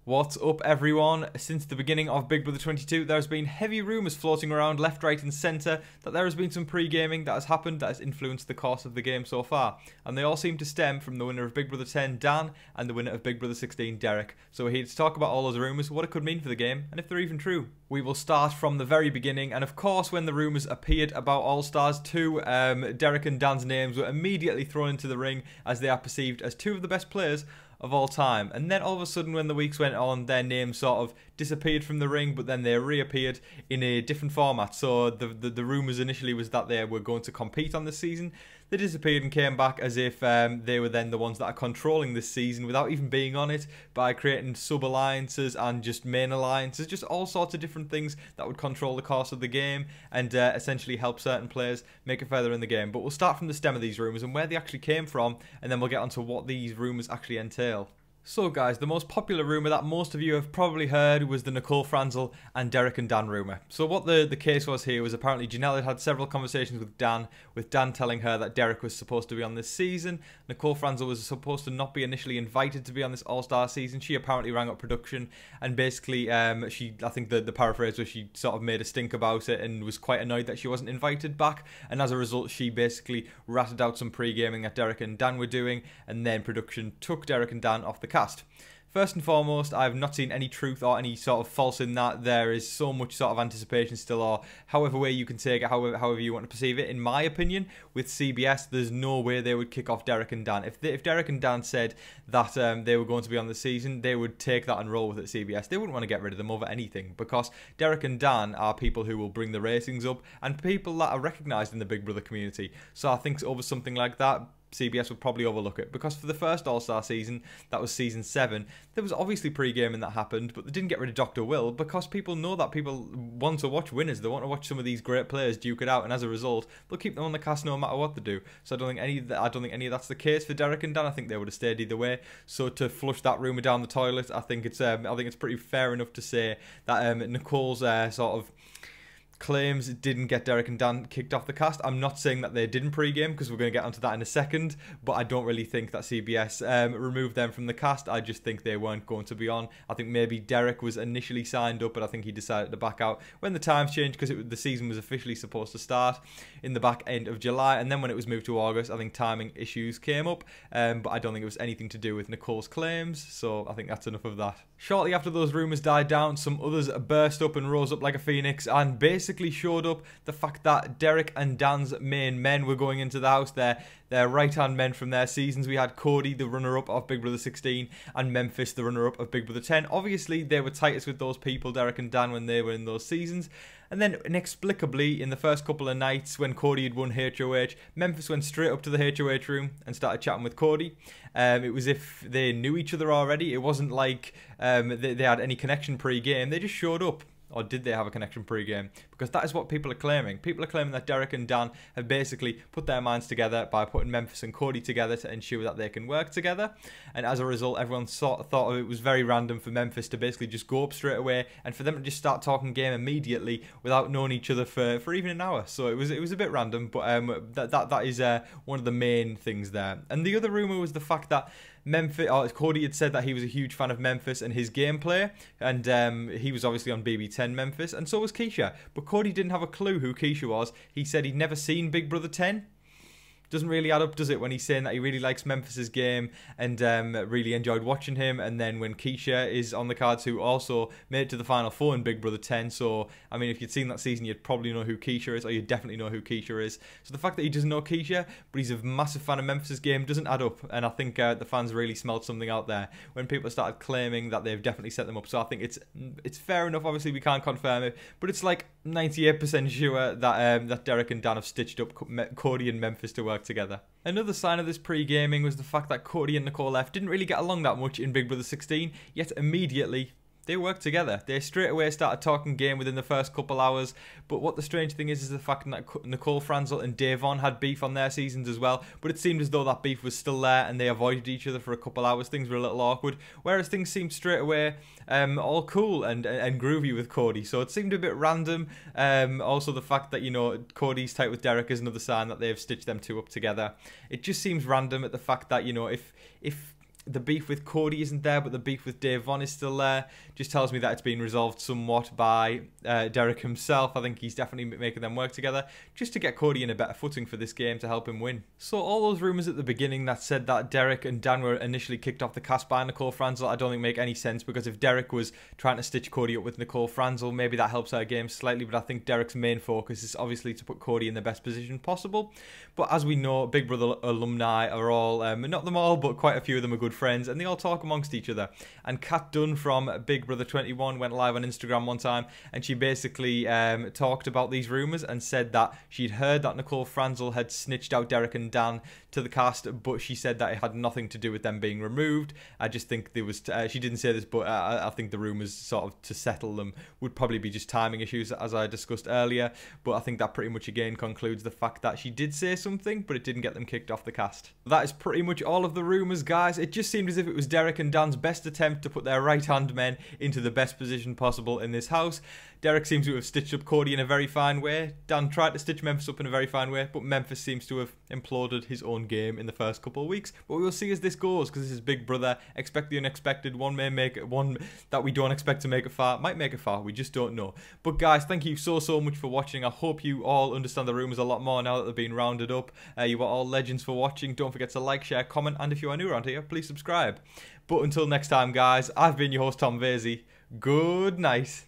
What's up everyone? Since the beginning of Big Brother 22 there has been heavy rumours floating around left, right and centre that there has been some pre-gaming that has happened that has influenced the course of the game so far, and they all seem to stem from the winner of Big Brother 10 Dan and the winner of Big Brother 16 Derrick. So we're here to talk about all those rumours, what it could mean for the game and if they're even true. We will start from the very beginning, and of course when the rumours appeared about All Stars 2, Derrick and Dan's names were immediately thrown into the ring as they are perceived as two of the best players of all time. And then all of a sudden when the weeks went on, their names sort of disappeared from the ring, but then they reappeared in a different format. So the rumours initially was that they were going to compete on this season. They disappeared and came back as if they were then the ones that are controlling this season without even being on it, by creating sub-alliances and just main alliances, just all sorts of different things that would control the course of the game and essentially help certain players make it further in the game. But we'll start from the stem of these rumours and where they actually came from, and then we'll get onto what these rumours actually entail. So guys, the most popular rumour that most of you have probably heard was the Nicole Franzel and Derrick and Dan rumour. So what the case was here was apparently Janelle had several conversations with Dan telling her that Derrick was supposed to be on this season. Nicole Franzel was supposed to not be initially invited to be on this All-Star season. She apparently rang up production and basically I think the paraphrase was she sort of made a stink about it and was quite annoyed that she wasn't invited back, and as a result she basically ratted out some pre-gaming that Derrick and Dan were doing, and then production took Derrick and Dan off the cast. First and foremost, I've not seen any truth or any sort of false in that. There is so much sort of anticipation still, or however way you can take it, however you want to perceive it. In my opinion, with CBS, there's no way they would kick off Derrick and Dan. If Derrick and Dan said that they were going to be on the season, they would take that and roll with it. CBS, they wouldn't want to get rid of them over anything, because Derrick and Dan are people who will bring the ratings up and people that are recognised in the Big Brother community. So I think over something like that, CBS would probably overlook it, because for the first All-Star season, that was season 7, there was obviously pre-gaming that happened, but they didn't get rid of Dr. Will because people know that people want to watch winners. They want to watch some of these great players duke it out, and as a result, they'll keep them on the cast no matter what they do. So I don't think any of that's the case for Derrick and Dan. I think they would have stayed either way. So to flush that rumour down the toilet, I think it's pretty fair enough to say that Nicole's sort of claims didn't get Derrick and Dan kicked off the cast. I'm not saying that they didn't pre-game, because we're going to get onto that in a second, but I don't really think that CBS removed them from the cast. I just think they weren't going to be on. I think maybe Derrick was initially signed up, but I think he decided to back out when the times changed, because the season was officially supposed to start in the back end of July, and then when it was moved to August, I think timing issues came up, but I don't think it was anything to do with Nicole's claims, so I think that's enough of that. Shortly after those rumours died down, some others burst up and rose up like a phoenix, and basically showed up the fact that Derrick and Dan's main men were going into the house. Their right-hand men from their seasons. We had Cody, the runner-up of Big Brother 16, and Memphis, the runner-up of Big Brother 10. Obviously, they were tightest with those people, Derrick and Dan, when they were in those seasons. And then, inexplicably, in the first couple of nights, when Cody had won HOH, Memphis went straight up to the HOH room and started chatting with Cody. It was if they knew each other already. It wasn't like they had any connection pre-game. They just showed up. Or did they have a connection pre-game? Because that is what people are claiming. People are claiming that Derrick and Dan have basically put their minds together by putting Memphis and Cody together to ensure that they can work together. And as a result, everyone sort of thought it was very random for Memphis to basically just go up straight away and for them to just start talking game immediately without knowing each other for even an hour. So it was a bit random, but that is one of the main things there. And the other rumour was the fact that Cody had said that he was a huge fan of Memphis and his gameplay, and he was obviously on BB10 Memphis, and so was Keisha. But Cody didn't have a clue who Keisha was. He said he'd never seen Big Brother 10. Doesn't really add up, does it, when he's saying that he really likes Memphis's game and really enjoyed watching him, and then when Keisha is on the cards, who also made it to the Final Four in Big Brother 10, so, I mean, if you'd seen that season, you'd probably know who Keisha is, or you'd definitely know who Keisha is. So the fact that he doesn't know Keisha, but he's a massive fan of Memphis's game, doesn't add up, and I think the fans really smelled something out there when people started claiming that they've definitely set them up. So I think it's fair enough. Obviously, we can't confirm it, but it's like 98% sure that that Derrick and Dan have stitched up Cody and Memphis to work together. Another sign of this pre-gaming was the fact that Cody and Nicole didn't really get along that much in Big Brother 16, yet immediately they worked together. They straight away started talking game within the first couple hours. But what the strange thing is the fact that Nicole Franzel and Davon had beef on their seasons as well. But it seemed as though that beef was still there and they avoided each other for a couple hours. Things were a little awkward. Whereas things seemed straight away all cool and groovy with Cody. So it seemed a bit random. Also the fact that, you know, Cody's tight with Derrick is another sign that they've stitched them two up together. It just seems random at the fact that, you know, if the beef with Cody isn't there, but the beef with Dave Von is still there. Just tells me that it's been resolved somewhat by Derrick himself. I think he's definitely making them work together just to get Cody in a better footing for this game to help him win. So all those rumours at the beginning that said that Derrick and Dan were initially kicked off the cast by Nicole Franzel, I don't think make any sense, because if Derrick was trying to stitch Cody up with Nicole Franzel, maybe that helps our game slightly, but I think Derrick's main focus is obviously to put Cody in the best position possible. But as we know, Big Brother alumni are all, not them all, but quite a few of them are good friends, and they all talk amongst each other. And Kat Dunn from Big Brother 21 went live on Instagram one time, and she basically talked about these rumours and said that she'd heard that Nicole Franzel had snitched out Derrick and Dan to the cast, but she said that it had nothing to do with them being removed. I just think there was, she didn't say this, but I think the rumours sort of to settle them would probably be just timing issues, as I discussed earlier. But I think that pretty much again concludes the fact that she did say something, but it didn't get them kicked off the cast. That is pretty much all of the rumours, guys. It just seemed as if it was Derrick and Dan's best attempt to put their right-hand men into the best position possible in this house. Derrick seems to have stitched up Cody in a very fine way. Dan tried to stitch Memphis up in a very fine way, but Memphis seems to have imploded his own game in the first couple of weeks. But we will see as this goes, because this is Big Brother. Expect the unexpected. One may make it, one that we don't expect to make it far might make it far. We just don't know. But guys, thank you so much for watching. I hope you all understand the rumours a lot more now that they've been rounded up. You are all legends for watching. Don't forget to like, share, comment, and if you are new around here, please subscribe. But until next time, guys, I've been your host, Tom Vasey. Good night.